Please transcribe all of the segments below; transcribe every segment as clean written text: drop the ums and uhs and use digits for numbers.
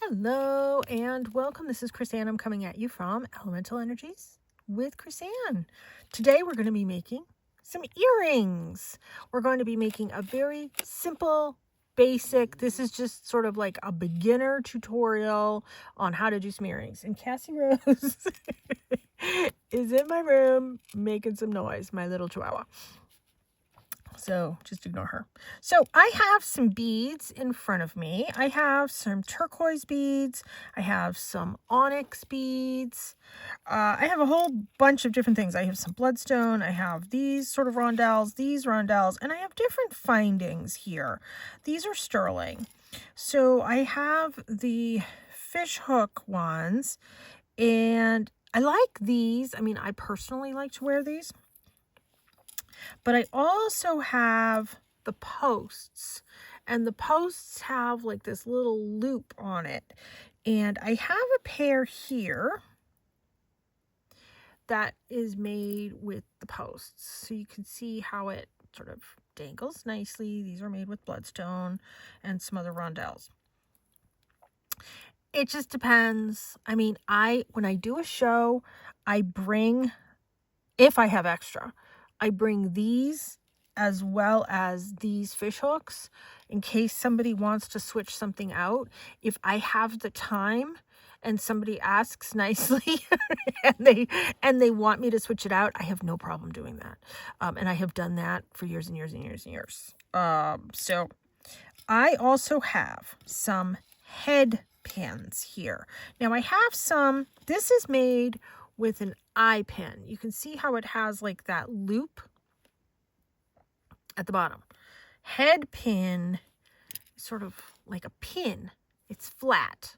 Hello and welcome. This is Chris-Ann. I'm coming at you from Elemental Energies with Chris-Ann. Today we're going to be making some earrings. We're going to be making a very simple, basic, this is just sort of like a beginner tutorial on how to do some earrings. And Cassie Rose is in my room making some noise, my little chihuahua. So just ignore her. So I have some beads in front of me. I have some turquoise beads. I have some onyx beads. I have a whole bunch of different things. I have some bloodstone. I have these sort of rondelles, these rondelles, and I have different findings here. These are sterling. So I have the fish hook ones, and I like these. I mean, I personally like to wear these. But I also have the posts, and the posts have like this little loop on it. And I have a pair here that is made with the posts. So you can see how it sort of dangles nicely. These are made with bloodstone and some other rondelles. It just depends. I mean, when I do a show, I bring, if I have extra, I bring these as well as these fish hooks in case somebody wants to switch something out. If I have the time and somebody asks nicely and they want me to switch it out, I have no problem doing that. And I have done that for years and years and years and years. So I also have some head pins here. Now I have some, this is made with an eye pin. You can see how it has like that loop at the bottom. Head pin is sort of like a pin. It's flat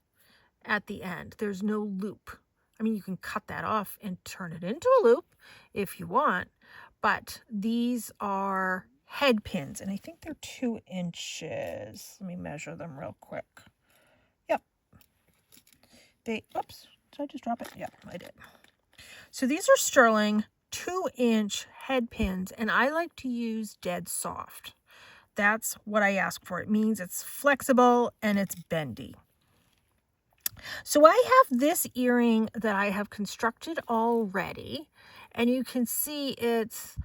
at the end. There's no loop. I mean, you can cut that off and turn it into a loop if you want, but these are head pins, and I think they're 2 inches. Let me measure them real quick. Yep. Oops, did I just drop it? Yeah, I did. So these are sterling 2-inch head pins, and I like to use dead soft. That's what I ask for. It means it's flexible and it's bendy. So I have this earring that I have constructed already, and you can see it's,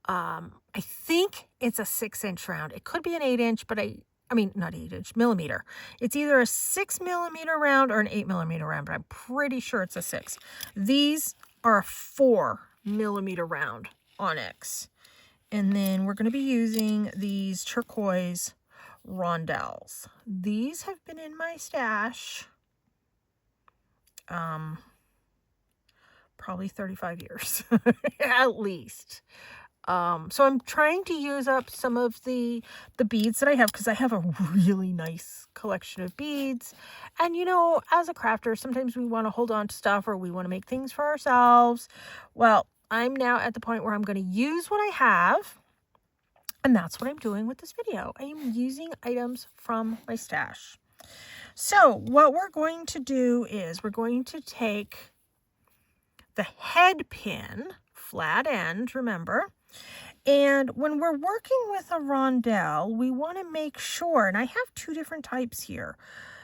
I think it's a 6-inch round. It could be an 8-inch, but I mean, not 8-inch, millimeter. It's either a 6 millimeter round or an 8 millimeter round, but I'm pretty sure it's a 6. These are a 4 millimeter round onyx. And then we're going to be using these turquoise rondelles. These have been in my stash probably 35 years at least. So I'm trying to use up some of the beads that I have, because I have a really nice collection of beads. And, you know, as a crafter, sometimes we want to hold on to stuff, or we want to make things for ourselves. Well, I'm now at the point where I'm going to use what I have. And that's what I'm doing with this video. I am using items from my stash. So what we're going to do is we're going to take the head pin, flat end, remember. And when we're working with a rondelle, we want to make sure, and I have 2 different types here.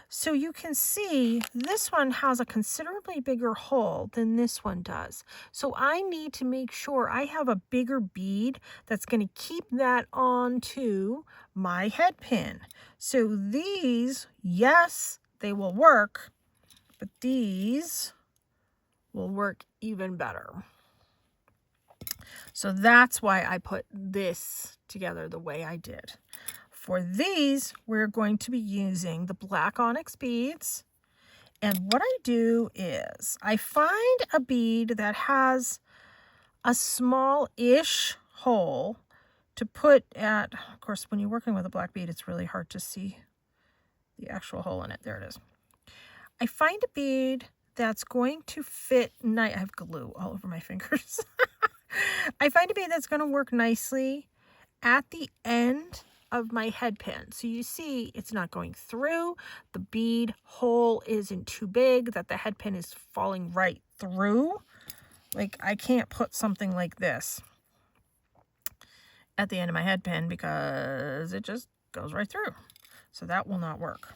So you can see this one has a considerably bigger hole than this one does. So I need to make sure I have a bigger bead that's going to keep that onto my head pin. So these, yes, they will work, but these will work even better. So that's why I put this together the way I did. For these, we're going to be using the black onyx beads. And what I do is I find a bead that has a small-ish hole to put at, of course, when you're working with a black bead, it's really hard to see the actual hole in it. There it is. I find a bead that's going to fit nice. I have glue all over my fingers. I find a bead that's going to work nicely at the end of my head pin. So you see it's not going through. The bead hole isn't too big that the head pin is falling right through. Like, I can't put something like this at the end of my head pin because it just goes right through. So that will not work.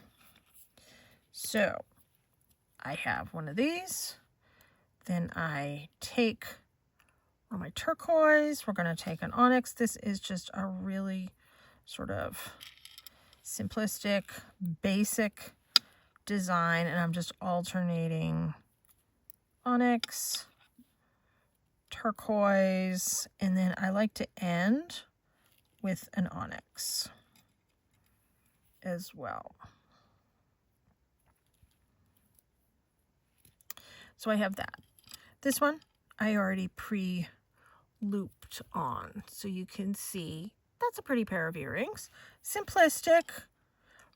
So I have one of these. Then I take on my turquoise. We're going to take an onyx. This is just a really sort of simplistic, basic design, and I'm just alternating onyx, turquoise, and then I like to end with an onyx as well. So I have that. This one I already pre-looped on, so you can see that's a pretty pair of earrings. Simplistic,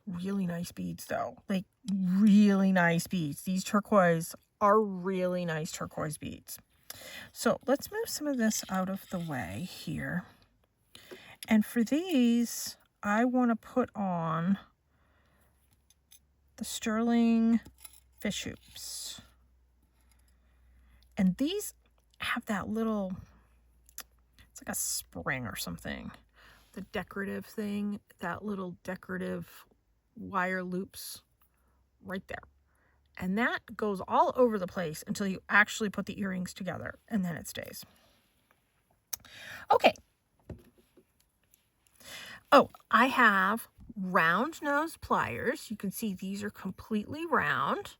really nice beads though, like really nice beads. These turquoise are really nice turquoise beads. So let's move some of this out of the way here. And for these, I want to put on the sterling fish hoops. And these have that little, it's like a spring or something. The decorative thing, that little decorative wire loops right there. And that goes all over the place until you actually put the earrings together, and then it stays. Okay. Oh, I have round nose pliers. You can see these are completely round.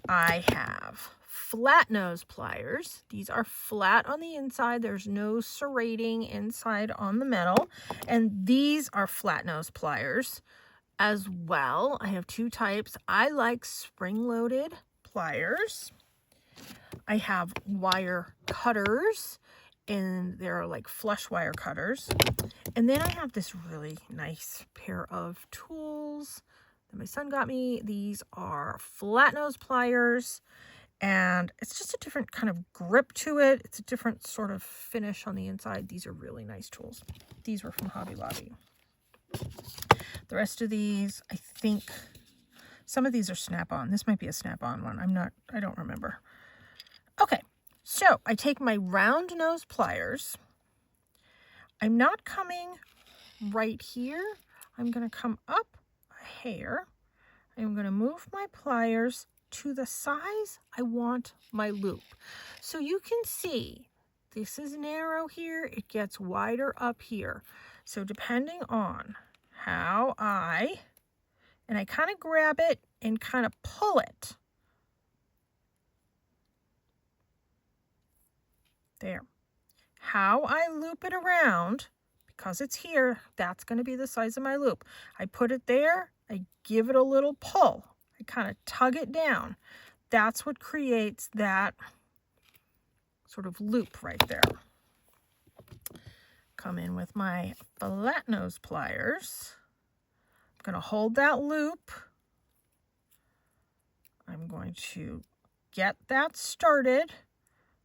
I have flat nose pliers. These are flat on the inside. There's no serrating inside on the metal. And these are flat nose pliers as well. I have two types. I like spring-loaded pliers. I have wire cutters, and they're like flush wire cutters. And then I have this really nice pair of tools that my son got me. These are flat nose pliers, and it's just a different kind of grip to it. It's a different sort of finish on the inside. These are really nice tools. These were from Hobby Lobby. The rest of these, I think some of these are snap-on. This might be a snap-on one. I don't remember. Okay, so I take my round nose pliers. I'm not coming right here. I'm going to come up a hair. I'm going to move my pliers to the size I want my loop. So you can see this is narrow here. It gets wider up here. So depending on how I kind of grab it and kind of pull it. There. How I loop it around, because it's here, that's going to be the size of my loop. I put it there, I give it a little pull. I kind of tug it down. That's what creates that sort of loop right there. Come in with my flat nose pliers. I'm going to hold that loop. I'm going to get that started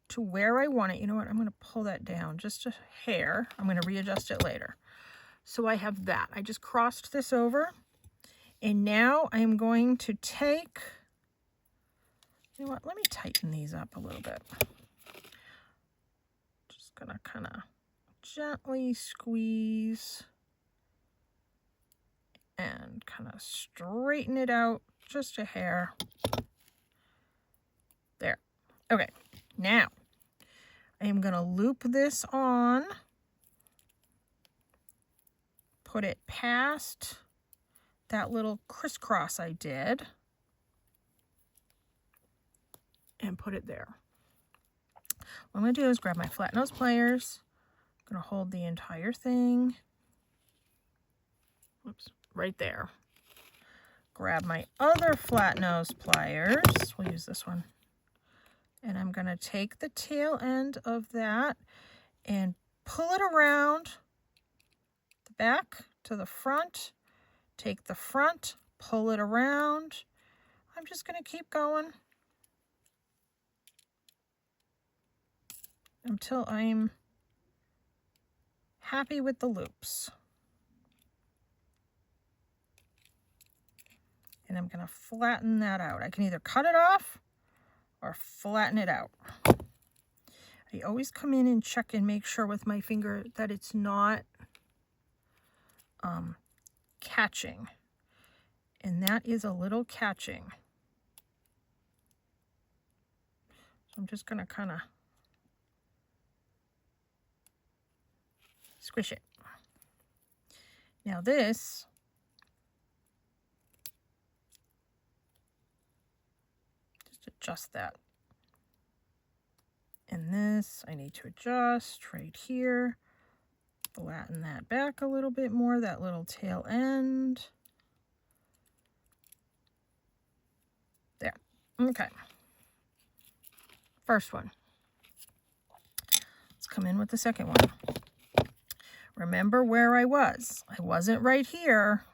to where I want it. You know what? I'm going to pull that down just a hair. I'm going to readjust it later. So I have that. I just crossed this over. And now I'm going to take, you know what? Let me tighten these up a little bit. Just going to kind of gently squeeze and kind of straighten it out just a hair. There. Okay. Now, I am going to loop this on, put it past that little crisscross I did, and put it there. What I'm going to do is grab my flat nose pliers. I'm going to hold the entire thing. Oops, right there. Grab my other flat nose pliers. We'll use this one. And I'm going to take the tail end of that and pull it around the back to the front. Take the front, pull it around. I'm just going to keep going until I'm happy with the loops. And I'm going to flatten that out. I can either cut it off or flatten it out. I always come in and check and make sure with my finger that it's not catching. And that is a little catching. So I'm just going to kind of squish it. Now this, just adjust that. And this, I need to adjust right here. Flatten that back a little bit more, that little tail end. There. Okay. First one. Let's come in with the second one. Remember where I was. I wasn't right here.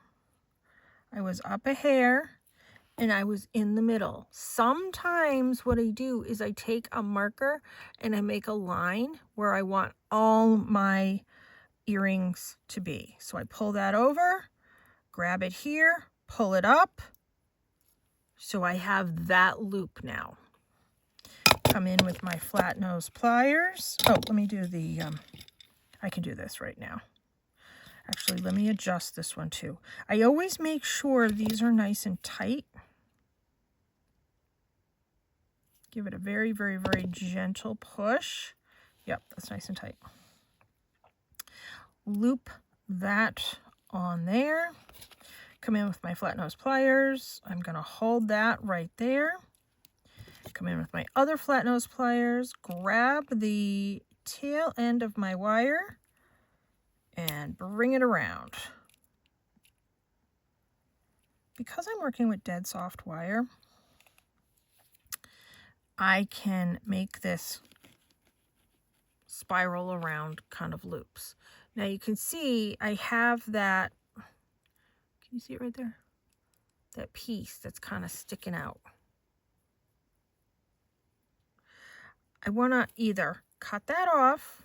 I was up a hair and I was in the middle. Sometimes what I do is I take a marker and I make a line where I want all my earrings to be. So I pull that over, grab it here, pull it up. So I have that loop now. Come in with my flat nose pliers. Oh, let me do the, I can do this right now. Actually, let me adjust this one too. I always make sure these are nice and tight. Give it a very, very, very gentle push. Yep, that's nice and tight. Loop that on there. Come in with my flat nose pliers. I'm going to hold that right there. Come in with my other flat nose pliers. Grab the tail end of my wire and bring it around. Because I'm working with dead soft wire, I can make this spiral around kind of loops. Now you can see I have that, can you see it right there? That piece that's kind of sticking out. I want to either cut that off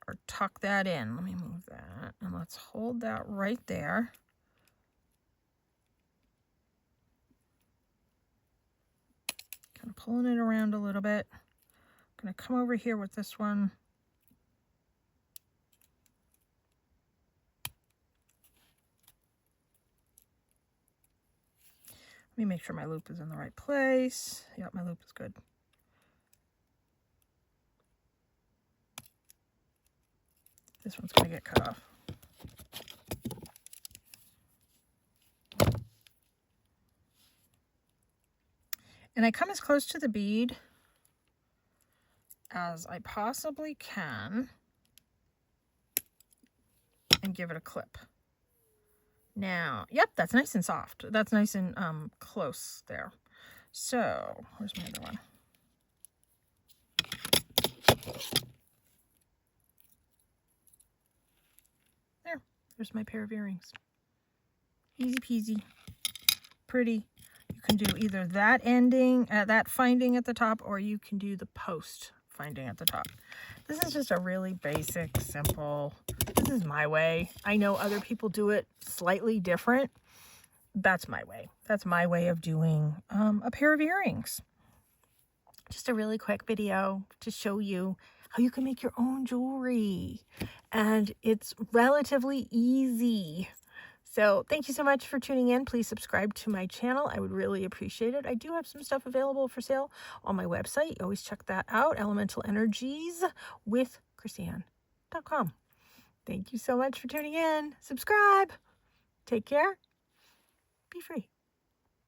or tuck that in. Let me move that and let's hold that right there. Kind of pulling it around a little bit. I'm going to come over here with this one. Let me make sure my loop is in the right place. Yep, my loop is good. This one's going to get cut off. And I come as close to the bead as I possibly can and give it a clip. Now, yep, that's nice and soft. That's nice and close there. So, where's my other one? There's my pair of earrings. Easy peasy. Pretty. You can do either that ending, that finding at the top, or you can do the post finding at the top. This is just a really basic, simple, this is my way. I know other people do it slightly different. That's my way. That's my way of doing a pair of earrings. Just a really quick video to show you how you can make your own jewelry. And it's relatively easy. So thank you so much for tuning in. Please subscribe to my channel. I would really appreciate it. I do have some stuff available for sale on my website. Always check that out, Elemental Energies with Chrisanne.com. Thank you so much for tuning in. Subscribe. Take care. Be free.